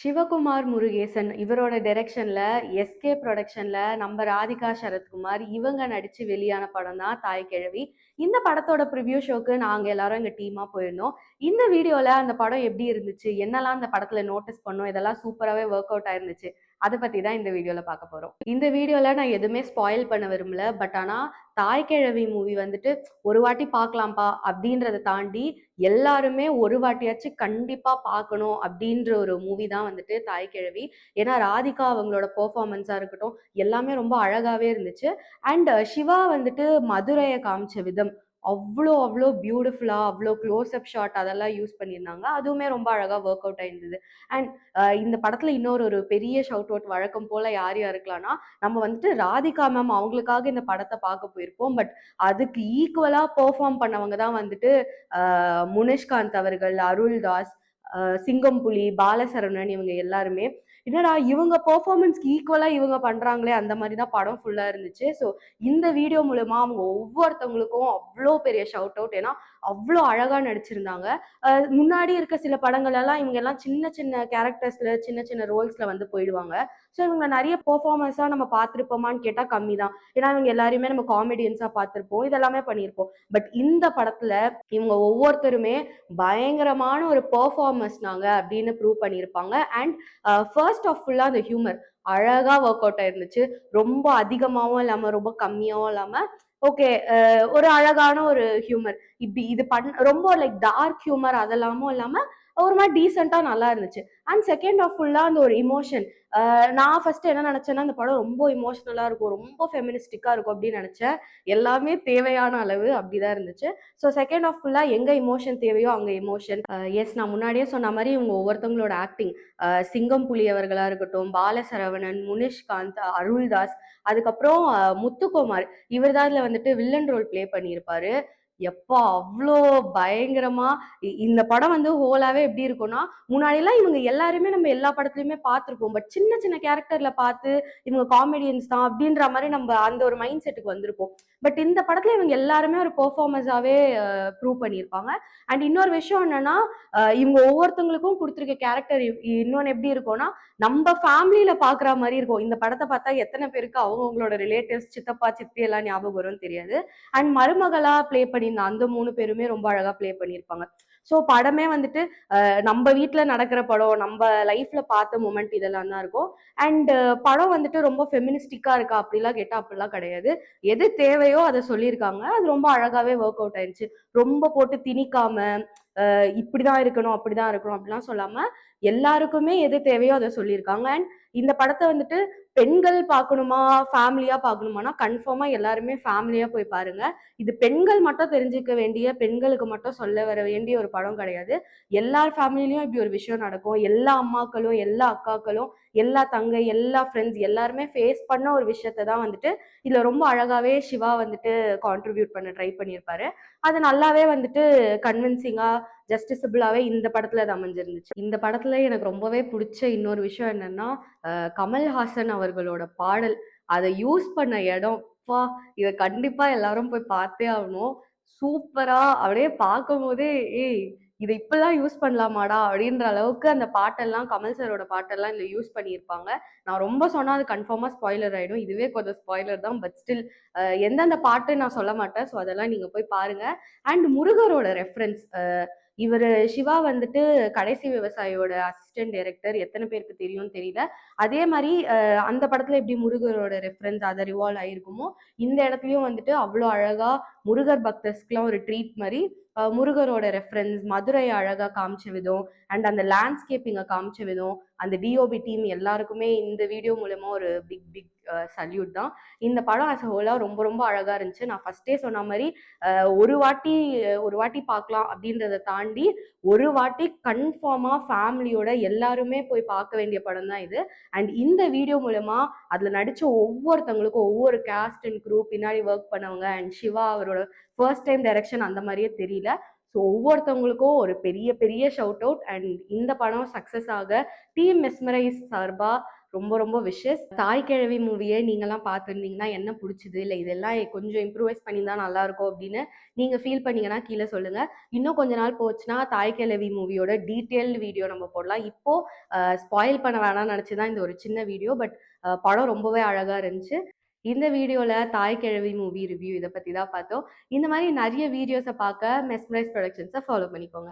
சிவகுமார் முருகேசன் இவரோட டைரக்ஷன்ல எஸ்கே ப்ரொடக்ஷன்ல நம்ம ராதிகா சரத்குமார் இவங்க நடிச்சு வெளியான படம் தான் தாய் கிழவி. இந்த படத்தோட ப்ரிவ்யூ ஷோக்கு நாங்க எல்லாரும் எங்க டீமா போயிருந்தோம். இந்த வீடியோல அந்த படம் எப்படி இருந்துச்சு, என்னெல்லாம் அந்த படத்துல நோட்டீஸ் பண்ணோம், இதெல்லாம் சூப்பராகவே ஒர்க் அவுட் ஆயிருந்துச்சு. அதை பத்தி தான் இந்த வீடியோல பார்க்க போறோம். இந்த வீடியோல நான் எதுவுமே ஸ்பாயில் பண்ண விரும்பல. பட் ஆனா தாய் கிழவி மூவி வந்துட்டு ஒரு வாட்டி பார்க்கலாம்ப்பா அப்படின்றத தாண்டி எல்லாருமே ஒரு வாட்டியாச்சும் கண்டிப்பா பார்க்கணும் அப்படின்ற ஒரு மூவி தான் வந்துட்டு தாய் கிழவி. ஏன்னா ராதிகா அவங்களோட பெர்ஃபார்மன்ஸா இருக்கட்டும் எல்லாமே ரொம்ப அழகாவே இருந்துச்சு. அண்ட் சிவா வந்துட்டு மதுரையை காமிச்ச விதம் அவ்வளோ அவ்வளோ பியூட்டிஃபுல்லா, அவ்வளோ க்ளோஸ் அப் ஷாட் அதெல்லாம் யூஸ் பண்ணியிருந்தாங்க. அதுவுமே ரொம்ப அழகா ஒர்க் அவுட் ஆயிருந்தது. அண்ட் இந்த படத்துல இன்னொரு ஒரு பெரிய ஷவுட் அவுட் வழக்கம் போல யார் யாருக்கலாம்னா, நம்ம வந்துட்டு ராதிகா மேம் அவங்களுக்காக இந்த படத்தை பார்க்க போயிருப்போம். பட் அதுக்கு ஈக்குவலா பெர்ஃபார்ம் பண்ணவங்க தான் வந்துட்டு முனிஷ்காந்த் அவர்கள், அருள்தாஸ், சிங்கம்புலி, பாலசரவணன் இவங்க எல்லாருமே. என்னடா இவங்க பெர்ஃபார்மன்ஸ்க்கு ஈக்குவலா இவங்க பண்றாங்களே அந்த மாதிரி தான் படம் ஃபுல்லா இருந்துச்சு. ஸோ இந்த வீடியோ மூலமா அவங்க ஒவ்வொருத்தவங்களுக்கும் அவ்வளோ பெரிய ஷவுட் அவுட். ஏன்னா அவ்வளோ அழகா நடிச்சிருந்தாங்க. முன்னாடி இருக்க சில படங்கள் எல்லாம் இவங்க எல்லாம் சின்ன சின்ன கேரக்டர்ஸ்ல சின்ன சின்ன ரோல்ஸ்ல வந்து போயிடுவாங்க. ஸோ இவங்க நிறைய பெர்ஃபார்மன்ஸா நம்ம பார்த்துருப்போமான்னு கேட்டா கம்மி தான். ஏன்னா இவங்க எல்லாருமே நம்ம காமெடியன்ஸா பார்த்துருப்போம், இதெல்லாமே பண்ணியிருப்போம். பட் இந்த படத்துல இவங்க ஒவ்வொருத்தருமே பயங்கரமான ஒரு பெர்ஃபார்மன்ஸ்னாங்க அப்படின்னு ப்ரூவ் பண்ணியிருப்பாங்க. அண்ட் ஃபர்ஸ்ட் ஆஃப் ஃபுல்லா அந்த ஹியூமர் அழகா ஒர்க் அவுட் ஆயிருந்துச்சு. ரொம்ப அதிகமாகவும் இல்லாம ரொம்ப கம்மியாகவும் இல்லாம ஓகே, ஒரு அழகான ஒரு ஹியூமர். இப்படி இது ரொம்ப லைக் டார்க் ஹியூமர் அதெல்லாமும் இல்லாம ஒரு மாதிரி டீசெண்டா நல்லா இருந்துச்சு. அண்ட் செகண்ட் ஆஃப் ஃபுல்லா அந்த ஒரு இமோஷன். நான் ஃபர்ஸ்ட் என்ன நினைச்சேன்னா இந்த படம் ரொம்ப இமோஷனலா இருக்கும், ரொம்ப ஃபெமினிஸ்டிக்கா இருக்கும் அப்படின்னு நினைச்சேன். எல்லாமே தேவையான அளவு அப்படிதான் இருந்துச்சு. ஸோ செகண்ட் ஆஃப் ஃபுல்லா எங்க இமோஷன் தேவையோ அங்க இமோஷன். எஸ், நான் முன்னாடியே சொன்ன மாதிரி இவங்க ஒவ்வொருத்தவங்களோட ஆக்டிங், சிங்கம் புலி அவர்களா இருக்கட்டும், பாலசரவணன், முனிஷ்காந்த், அருள்தாஸ், அதுக்கப்புறம் முத்துக்குமார் இவர் தான் இதுல வந்துட்டு வில்லன் ரோல் பிளே பண்ணியிருப்பாரு. எப்பா அவ்வளோ பயங்கரமா இந்த படம் வந்து ஹோலாவே எப்படி இருக்கும்னா, முன்னாடிலாம் இவங்க எல்லாருமே நம்ம எல்லா படத்துலயுமே பார்த்துருப்போம். பட் சின்ன சின்ன கேரக்டர்ல பார்த்து இவங்க காமெடியன்ஸ் தான் அப்படின்ற மாதிரி நம்ம அந்த ஒரு மைண்ட் செட்டுக்கு வந்திருப்போம். பட் இந்த படத்துல இவங்க எல்லாருமே ஒரு பெர்ஃபார்மன்ஸாவே ப்ரூவ் பண்ணியிருப்பாங்க. அண்ட் இன்னொரு விஷயம் என்னன்னா, இவங்க ஒவ்வொருத்தவங்களுக்கும் கொடுத்துருக்க கேரக்டர் இன்னொன்னு எப்படி இருக்கும்னா, நம்ம ஃபேமிலியில பாக்குற மாதிரி இருக்கும். இந்த படத்தை பார்த்தா எத்தனை பேருக்கு அவங்கவுங்களோட ரிலேட்டிவ்ஸ், சித்தப்பா சித்தி எல்லாம் ஞாபகம் வரும்னு தெரியாது. அண்ட் மருமகளா பிளே பண்ணியிருந்த அந்த 3 பேருமே ரொம்ப அழகா பிளே பண்ணியிருப்பாங்க. ஸோ படமே வந்துட்டு நம்ம வீட்டுல நடக்கிற படம், நம்ம லைஃப்ல பார்த்த மூமெண்ட் இதெல்லாம் தான் இருக்கும். அண்ட் படம் வந்துட்டு ரொம்ப ஃபெமினிஸ்டிக்கா இருக்கா அப்படிலாம் கேட்டா அப்படிலாம் கிடையாது. எது தேவையோ அதை சொல்லியிருக்காங்க. அது ரொம்ப அழகாவே ஒர்க் அவுட் ஆயிடுச்சு. ரொம்ப போட்டு திணிக்காம இப்படிதான் இருக்கணும் அப்படிதான் இருக்கணும் அப்படிலாம் சொல்லாம எல்லாருக்குமே எது தேவையோ அதை சொல்லியிருக்காங்க. அண்ட் இந்த படத்தை வந்துட்டு பெண்கள் பார்க்கணுமா ஃபேமிலியா பார்க்கணுமானா கன்ஃபார்மா எல்லாருமே ஃபேமிலியா போய் பாருங்க. இது பெண்கள் மட்டும் தெரிஞ்சுக்க வேண்டிய, பெண்களுக்கு மட்டும் சொல்ல வர வேண்டிய ஒரு படம் கிடையாது. எல்லார் ஃபேமிலிலையும் இப்படி ஒரு விஷயம் நடக்கும். எல்லா அம்மாக்களும், எல்லா அக்காக்களும், எல்லா தங்கை, எல்லா ஃப்ரெண்ட்ஸ் எல்லாருமே ஃபேஸ் பண்ண ஒரு விஷயத்தை தான் வந்துட்டு இதுல ரொம்ப அழகாவே சிவா வந்துட்டு கான்ட்ரிபியூட் பண்ண ட்ரை பண்ணியிருப்பாரு. அது நல்லாவே வந்துட்டு கன்வின்சிங்கா, ஜஸ்டிசபிளாவே இந்த படத்துல அது அமைஞ்சிருந்துச்சு. இந்த படத்துல எனக்கு ரொம்பவே பிடிச்ச இன்னொரு விஷயம் என்னன்னா, கமல்ஹாசன் அவர்களோட பாடல் அதை யூஸ் பண்ண இடம், பா இதை கண்டிப்பா எல்லாரும் போய் பார்த்தே ஆகணும். சூப்பரா அப்படியே பார்க்கும் போதே ஏய் இதை இப்பெல்லாம் யூஸ் பண்ணலாமாடா அப்படின்ற அளவுக்கு அந்த பாட்டெல்லாம், கமல் சரோட பாட்டெல்லாம் இதுல யூஸ் பண்ணியிருப்பாங்க. நான் ரொம்ப சொன்னா அது கன்ஃபார்மா ஸ்பாய்லர் ஆயிடும். இதுவே கொஞ்சம் ஸ்பாய்லர் தான். பட் ஸ்டில் எந்தெந்த பாட்டு நான் சொல்ல மாட்டேன். ஸோ அதெல்லாம் நீங்க போய் பாருங்க. அண்ட் முருகரோட ரெஃபரன்ஸ், இவர் சிவா வந்துட்டு கடைசி விவசாயியோட அசிஸ்டன்ட் டைரக்டர், எத்தனை பேருக்கு தெரியும்னு தெரியல. அதே மாதிரி அந்த படத்துல எப்படி முருகரோட ரெஃபரன்ஸ் அதை ரிவால்வ் ஆயிருக்குமோ, இந்த இடத்துலயும் வந்துட்டு அவ்வளோ அழகா முருகர் பக்தர்ஸ்க்குலாம் ஒரு ட்ரீட் மாதிரி முருகரோட ரெஃபரன்ஸ், மதுரை அழகா காமிச்ச விதம், அண்ட் அந்த லேண்ட்ஸ்கேப்பிங்கை காமிச்ச விதம், அந்த டிஓபி டீம் எல்லாருக்குமே இந்த வீடியோ மூலமா ஒரு பிக் பிக் சல்யூட் தான். இந்த படம் அஸ் ஹோலா ரொம்ப ரொம்ப அழகா இருந்துச்சு. நான் ஃபர்ஸ்டே சொன்ன மாதிரி ஒரு வாட்டி ஒரு வாட்டி பார்க்கலாம் அப்படின்றத தாண்டி ஒரு வாட்டி கன்ஃபார்மா ஃபேமிலியோட எல்லாருமே போய் பார்க்க வேண்டிய படம் தான் இது. அண்ட் இந்த வீடியோ மூலமா அதுல நடிச்ச ஒவ்வொருத்தவங்களுக்கும், ஒவ்வொரு கேஸ்ட் அண்ட் குரூப் பின்னாடி ஒர்க் பண்ணவங்க, அண்ட் சிவா அவரோட ஃபர்ஸ்ட் டைம் டைரக்ஷன் அந்த மாதிரியே தெரியல. ஸோ ஒவ்வொருத்தவங்களுக்கும் ஒரு பெரிய பெரிய ஷவுட் அவுட். அண்ட் இந்த படம் சக்ஸஸ் ஆக டீம் மெஸ்மரைஸ் சார்பா ரொம்ப ரொம்ப விஷஸ். தாய் கிழவி மூவியை நீங்கெல்லாம் பார்த்துருந்தீங்கன்னா என்ன பிடிச்சிது, இல்லை இதெல்லாம் கொஞ்சம் இம்ப்ரூவைஸ் பண்ணியிருந்தா நல்லா இருக்கும் அப்படின்னு நீங்க ஃபீல் பண்ணீங்கன்னா கீழே சொல்லுங்க. இன்னும் கொஞ்ச நாள் போச்சுன்னா தாய் கிழவி மூவியோட டீட்டெயில்டு வீடியோ நம்ம போடலாம். இப்போ ஸ்பாயில் பண்ண வேணாம்னு நினச்சி தான் இந்த ஒரு சின்ன வீடியோ. பட் படம் ரொம்பவே அழகா இருந்துச்சு. இந்த வீடியோல தாய் கிழவி மூவி ரிவ்யூ இதை பத்தி தான் பார்த்தோம். இந்த மாதிரி நிறைய வீடியோஸை பார்க்க மெஸ்மரைஸ் ப்ரொடக்ஷன்ஸை ஃபாலோ பண்ணிக்கோங்க.